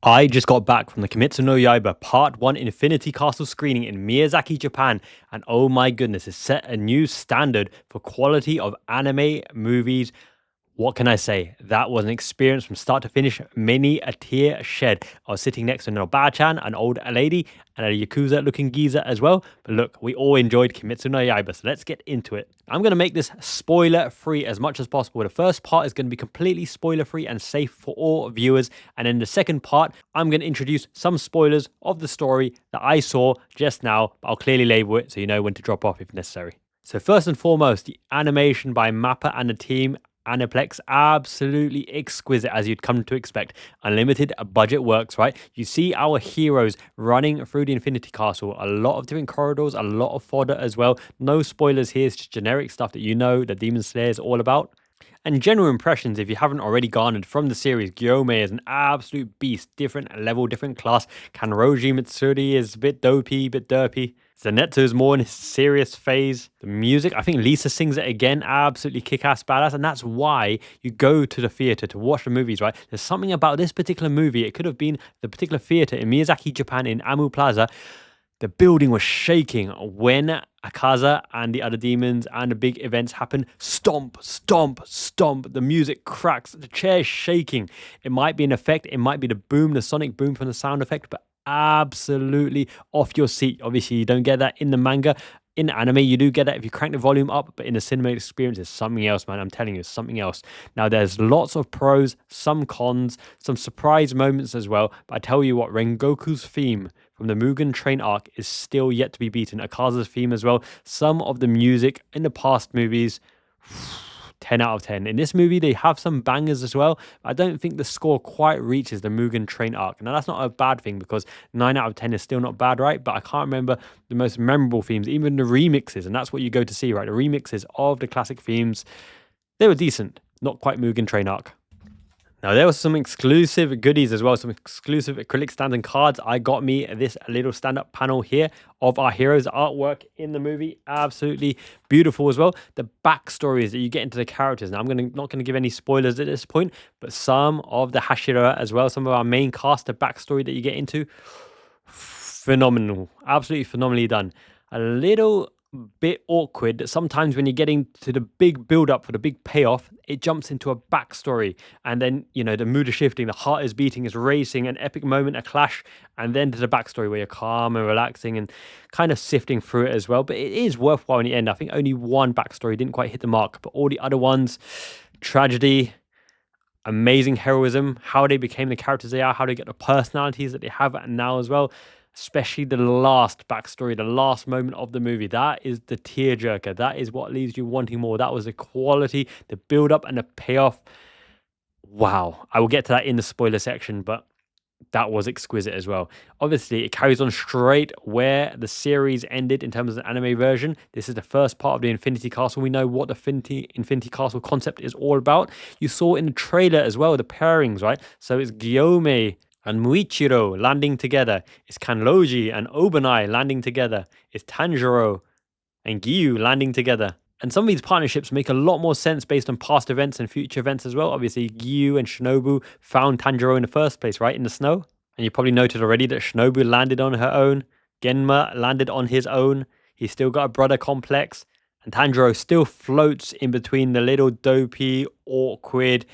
I just got back from the Kimetsu no Yaiba Part 1 Infinity Castle screening in Miyazaki, Japan, and oh my goodness, it set a new standard for quality of anime movies. What can I say? That was an experience from start to finish. Many a tear shed. I was sitting next to an Oba-chan, an old lady, and a Yakuza-looking geezer as well. But look, we all enjoyed Kimetsu no Yaiba, so let's get into it. I'm going to make this spoiler-free as much as possible. The first part is going to be completely spoiler-free and safe for all viewers. And in the second part, I'm going to introduce some spoilers of the story that I saw just now. But I'll clearly label it so you know when to drop off if necessary. So first and foremost, the animation by Mappa and the team Aniplex, absolutely exquisite as you'd come to expect. Unlimited budget works, right? You see our heroes running through the Infinity Castle. A lot of different corridors, a lot of fodder as well. No spoilers here, it's just generic stuff that you know that Demon Slayer is all about. And general impressions, if you haven't already garnered from the series, Gyome is an absolute beast, different level, different class. Kanroji Mitsuri is a bit dopey, bit derpy. Zenetsu is more in his serious phase. The music, I think Lisa sings it again, absolutely kick-ass badass, and that's why you go to the theater to watch the movies, right? There's something about this particular movie, it could have been the particular theater in Miyazaki, Japan, in Amu Plaza. The building was shaking when Kaza and the other demons and the big events happen. Stomp, stomp, stomp. The music cracks. The chair's shaking. It might be an effect. It might be the boom, the sonic boom from the sound effect, but absolutely off your seat. Obviously, you don't get that in the manga. In anime, you do get that if you crank the volume up, but in the cinema experience, it's something else, man. I'm telling you, it's something else. Now, there's lots of pros, some cons, some surprise moments as well. But I tell you what, Rengoku's theme from the Mugen Train arc is still yet to be beaten. Akaza's theme as well. Some of the music in the past movies, 10 out of 10. In this movie, they have some bangers as well. I don't think the score quite reaches the Mugen Train arc. Now, that's not a bad thing because 9 out of 10 is still not bad, right? But I can't remember the most memorable themes, even the remixes. And that's what you go to see, right? The remixes of the classic themes, they were decent. Not quite Mugen Train arc. Now, there was some exclusive goodies as well, some exclusive acrylic stands and cards. I got me this little stand-up panel here of our heroes' artwork in the movie. Absolutely beautiful as well. The backstories that you get into the characters. Now, not going to give any spoilers at this point, but some of the Hashira as well, some of our main cast, the backstory that you get into, phenomenal. Absolutely phenomenally done. A little bit awkward that sometimes when you're getting to the big build up for the big payoff, it jumps into a backstory, and then the mood is shifting, the heart is beating, it's racing, an epic moment, a clash, and then to the backstory where you're calm and relaxing and kind of sifting through it as well. But it is worthwhile in the end. I think only one backstory didn't quite hit the mark, but all the other ones, tragedy, amazing heroism, how they became the characters they are, how they get the personalities that they have now as well. Especially the last backstory, the last moment of the movie. That is the tearjerker. That is what leaves you wanting more. That was the quality, the build up, and the payoff. Wow. I will get to that in the spoiler section, but that was exquisite as well. Obviously, it carries on straight where the series ended in terms of the anime version. This is the first part of the Infinity Castle. We know what the Infinity Castle concept is all about. You saw in the trailer as well, the pairings, right? So it's Gyome and Muichiro landing together. It's Kanroji and Obanai landing together. It's Tanjiro and Giyu landing together. And some of these partnerships make a lot more sense based on past events and future events as well. Obviously, Giyu and Shinobu found Tanjiro in the first place, right? In the snow. And you probably noted already that Shinobu landed on her own. Genma landed on his own. He's still got a brother complex. And Tanjiro still floats in between the little dopey, awkward,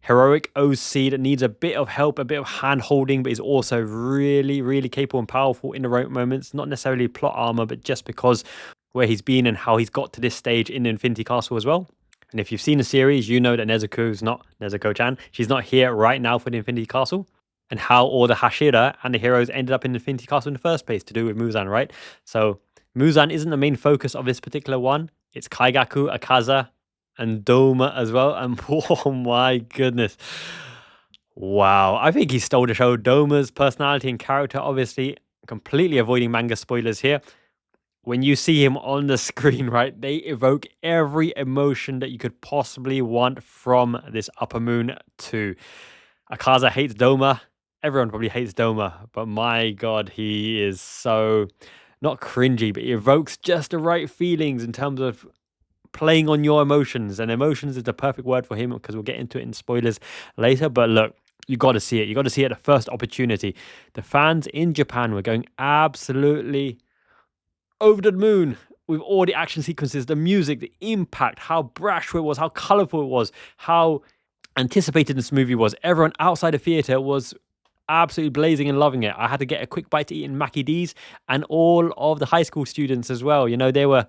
heroic OC that needs a bit of help, a bit of hand holding, but is also really, really capable and powerful in the right moments. Not necessarily plot armor, but just because where he's been and how he's got to this stage in the Infinity Castle as well. And if you've seen the series, you know that Nezuko's not Nezuko-chan. She's not here right now for the Infinity Castle. And how all the Hashira and the heroes ended up in the Infinity Castle in the first place to do with Muzan, right? So Muzan isn't the main focus of this particular one. It's Kaigaku, Akaza, and Doma as well. And oh my goodness. Wow. I think he stole the show. Doma's personality and character, obviously, completely avoiding manga spoilers here. When you see him on the screen, right, they evoke every emotion that you could possibly want from this Upper Moon 2. Akaza hates Doma. Everyone probably hates Doma, but my God, he is so not cringy, but he evokes just the right feelings in terms of playing on your emotions, and emotions is the perfect word for him because we'll get into it in spoilers later. But look, You got to see it. You got to see it at the first opportunity. The fans in Japan were going absolutely over the moon with all the action sequences, the music, the impact, how brash it was, how colorful it was, how anticipated this movie was. Everyone outside the theater was absolutely blazing and loving it. I had to get a quick bite to eat in Mackie D's, and all of the high school students as well. You know, they were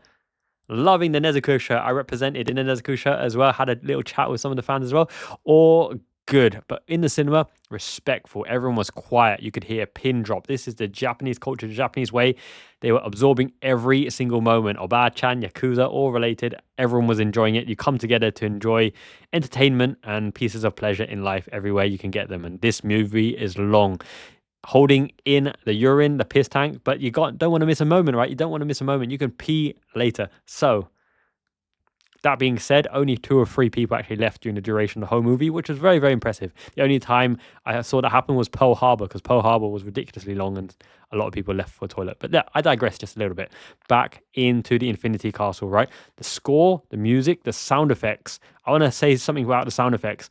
loving the Nezuko shirt. I represented in the Nezuko shirt as well. Had a little chat with some of the fans as well. All good. But in the cinema, respectful. Everyone was quiet. You could hear a pin drop. This is the Japanese culture, the Japanese way. They were absorbing every single moment. Oba-chan, Yakuza, all related. Everyone was enjoying it. You come together to enjoy entertainment and pieces of pleasure in life everywhere you can get them. And this movie is long, holding in the urine, the piss tank, but don't want to miss a moment, right? You don't want to miss a moment. You can pee later. So that being said, only 2 or 3 people actually left during the duration of the whole movie, which was very, very impressive. The only time I saw that happen was Pearl Harbor, because Pearl Harbor was ridiculously long and a lot of people left for a toilet. But yeah, I digress just a little bit. Back into the Infinity Castle, right? The score, the music, the sound effects. I want to say something about the sound effects.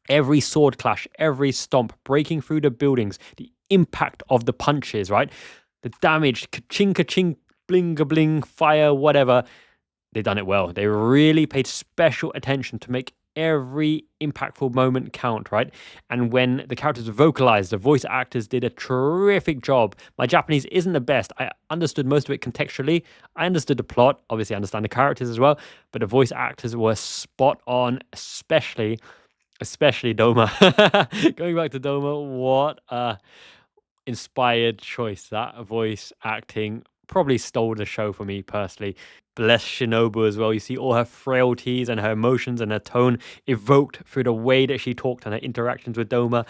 Every sword clash, every stomp, breaking through the buildings, the impact of the punches, right? The damage, ka-ching, ka-ching, bling-a-bling, fire, whatever. They've done it well. They really paid special attention to make every impactful moment count, right? And when the characters vocalized, the voice actors did a terrific job. My Japanese isn't the best. I understood most of it contextually. I understood the plot. Obviously, I understand the characters as well. But the voice actors were spot on, especially Doma. Going back to Doma, what a inspired choice. That voice acting probably stole the show for me personally. Bless Shinobu as well. You see all her frailties and her emotions and her tone evoked through the way that she talked and her interactions with Doma.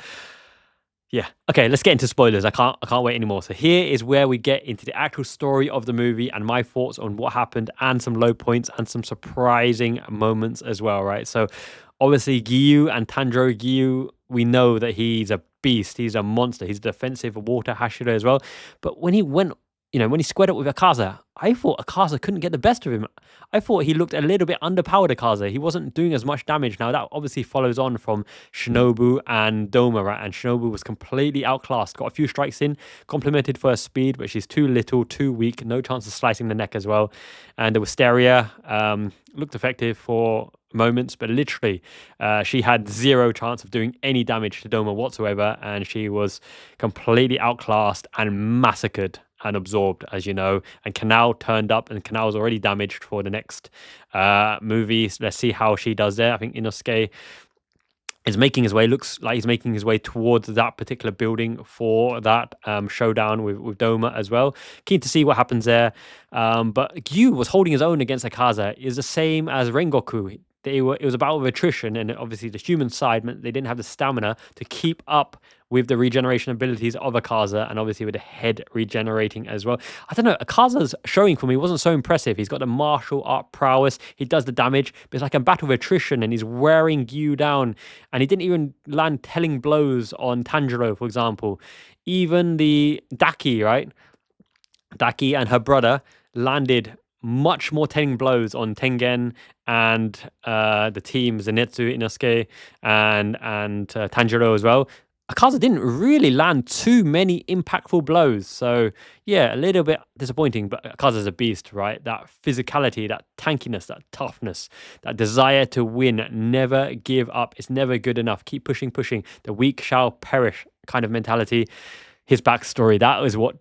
Yeah. Okay, let's get into spoilers. I can't wait anymore. So here is where we get into the actual story of the movie and my thoughts on what happened and some low points and some surprising moments as well, right? So obviously Giyu and Tanjiro. Giyu, we know that he's a beast. He's a monster. He's a defensive water Hashira as well. But when he went, when he squared up with Akaza, I thought Akaza couldn't get the best of him. I thought he looked a little bit underpowered, Akaza. He wasn't doing as much damage. Now, that obviously follows on from Shinobu and Doma, right? And Shinobu was completely outclassed. Got a few strikes in, complimented for her speed, but she's too little, too weak. No chance of slicing the neck as well. And the Wisteria looked effective for moments, but literally she had 0 chance of doing any damage to Doma whatsoever. And she was completely outclassed and massacred and absorbed, as you know. And Kanao turned up, and Kanao was already damaged for the next movie. So let's see how she does there. I think Inosuke is making his way, looks like he's making his way towards that particular building for that showdown with Doma as well. Keen to see what happens there. But Gyu was holding his own against Akaza. Is the same as Rengoku. It was about attrition, and obviously the human side meant they didn't have the stamina to keep up with the regeneration abilities of Akaza, and obviously with the head regenerating as well. I don't know, Akaza's showing for me wasn't so impressive. He's got the martial art prowess, he does the damage, but it's like a battle of attrition, and he's wearing Gyu down, and he didn't even land telling blows on Tanjiro, for example. Even the Daki, right? Daki and her brother landed much more telling blows on Tengen and the team Zenitsu, Inosuke, and Tanjiro as well. Akaza didn't really land too many impactful blows. So, yeah, a little bit disappointing, but Akaza's a beast, right? That physicality, that tankiness, that toughness, that desire to win, never give up. It's never good enough. Keep pushing, pushing. The weak shall perish kind of mentality. His backstory, that was what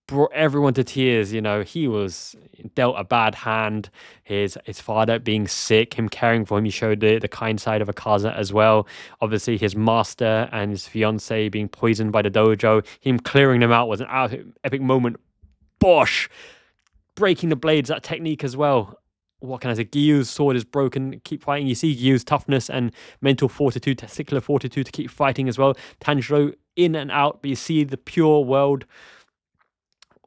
brought everyone to tears. He was dealt a bad hand. His father being sick, him caring for him, he showed the kind side of Akaza as well. Obviously his master and his fiance being poisoned by the dojo, him clearing them out was an epic moment. Bosh, breaking the blades, that technique as well. What can I say? Gyu's sword is broken. Keep fighting. You see Gyu's toughness and mental fortitude, testicular fortitude to keep fighting as well. Tanjiro in and out, but you see the pure world,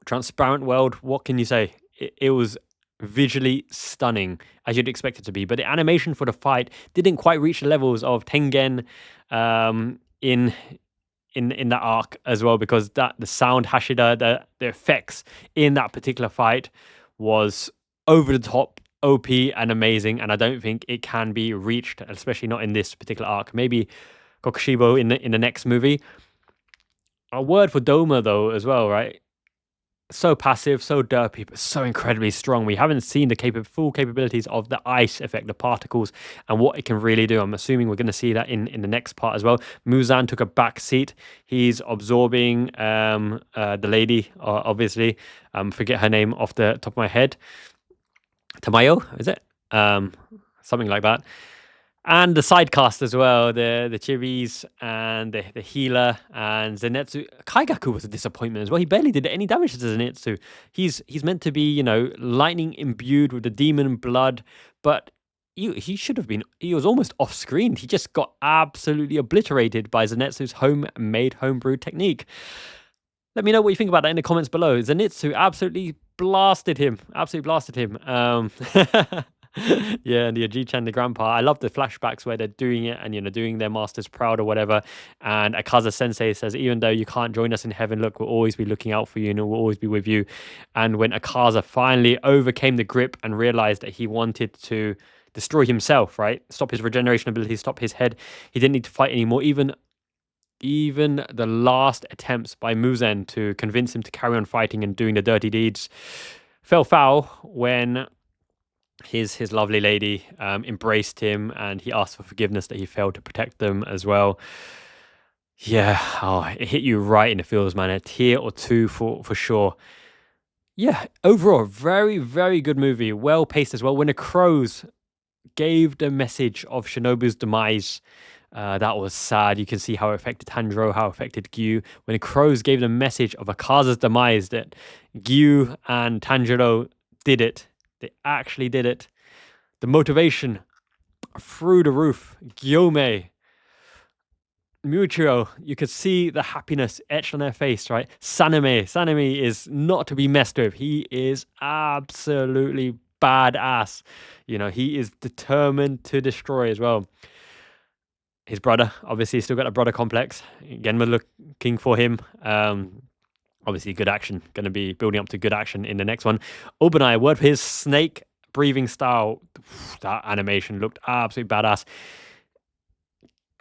transparent world. What can you say? It was visually stunning, as you'd expect it to be, but the animation for the fight didn't quite reach the levels of Tengen in that arc as well, because the sound Hashida, the effects in that particular fight was over the top, OP and amazing, and I don't think it can be reached, especially not in this particular arc. Maybe Kokushibo in the next movie. A word for Doma though as well, right? So passive, so derpy, but so incredibly strong. We haven't seen the full capabilities of the ice effect, the particles, and what it can really do. I'm assuming we're going to see that in the next part as well. Muzan took a back seat. He's absorbing the lady, obviously. Forget her name off the top of my head. Tamayo, is it? Something like that. And the side cast as well, the Chibis and the healer and Zenitsu. Kaigaku was a disappointment as well. He barely did any damage to Zenitsu. He's meant to be, lightning imbued with the demon blood, but he should have been. He was almost off screen. He just got absolutely obliterated by Zenitsu's homemade homebrew technique. Let me know what you think about that in the comments below. Zenitsu absolutely blasted him. Absolutely blasted him. Yeah, and the Aji-chan, the grandpa. I love the flashbacks where they're doing it and, doing their masters proud or whatever. And Akaza sensei says, even though you can't join us in heaven, look, we'll always be looking out for you and we'll always be with you. And when Akaza finally overcame the grip and realized that he wanted to destroy himself, right? Stop his regeneration ability, stop his head. He didn't need to fight anymore. Even the last attempts by Muzen to convince him to carry on fighting and doing the dirty deeds fell foul when his lovely lady embraced him and he asked for forgiveness that he failed to protect them as well. Yeah, it hit you right in the feels, man. A tear or two for sure. Yeah, overall, very, very good movie. Well paced as well. When the crows gave the message of Shinobu's demise, that was sad. You can see how it affected Tanjiro, how it affected Gyu. When the crows gave the message of Akaza's demise, that Gyu and Tanjiro did it. They actually did it. The motivation through the roof. Gyome, Muichiro, you could see the happiness etched on their face, right? Sanemi is not to be messed with. He is absolutely badass. He is determined to destroy as well. His brother, obviously, still got a brother complex. Again, we're looking for him. Obviously, good action. Going to be building up to good action in the next one. Obanai, word for his snake breathing style. That animation looked absolutely badass.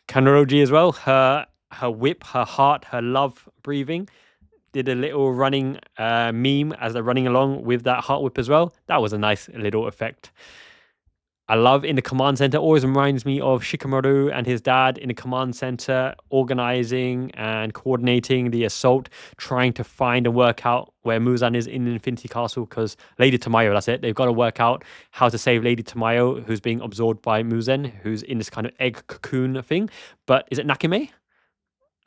Kanoroji as well. Her whip, her heart, her love breathing. Did a little running meme as they're running along with that heart whip as well. That was a nice little effect. I love in the command center, always reminds me of Shikamaru and his dad in the command center, organizing and coordinating the assault, trying to find and work out where Muzan is in Infinity Castle, because Lady Tamayo, that's it. They've got to work out how to save Lady Tamayo, who's being absorbed by Muzan, who's in this kind of egg cocoon thing. But is it Nakame?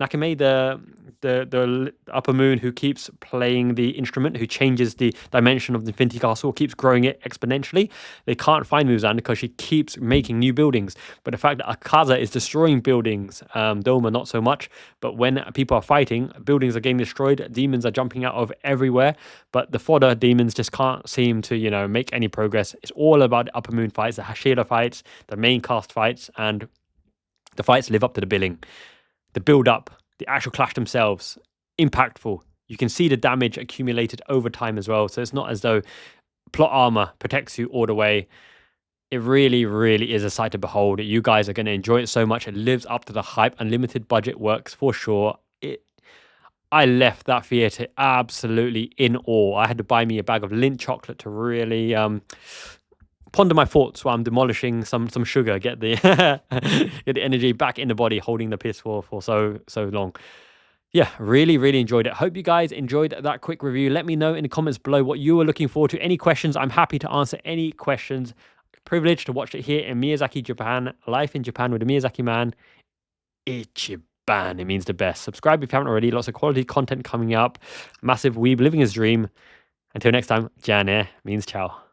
Nakame, the upper moon who keeps playing the instrument, who changes the dimension of the Infinity Castle, keeps growing it exponentially. They can't find Muzan because she keeps making new buildings. But the fact that Akaza is destroying buildings, Doma not so much, but when people are fighting, buildings are getting destroyed, demons are jumping out of everywhere, but the fodder demons just can't seem to, make any progress. It's all about the upper moon fights, the Hashira fights, the main cast fights, and the fights live up to the billing. The build-up, the actual clash themselves, impactful. You can see the damage accumulated over time as well. So it's not as though plot armor protects you all the way. It really, really is a sight to behold. You guys are going to enjoy it so much. It lives up to the hype. Unlimited budget works for sure. I left that theater absolutely in awe. I had to buy me a bag of Lindt chocolate to really ponder my thoughts while I'm demolishing some sugar, get the get the energy back in the body, holding the piss for so long. Yeah, really, really enjoyed it. Hope you guys enjoyed that quick review. Let me know in the comments below what you were looking forward to. Any questions? I'm happy to answer any questions. Privileged to watch it here in Miyazaki, Japan. Life in Japan with the Miyazaki man. Ichiban. It means the best. Subscribe if you haven't already. Lots of quality content coming up. Massive weeb living his dream. Until next time, Jan means ciao.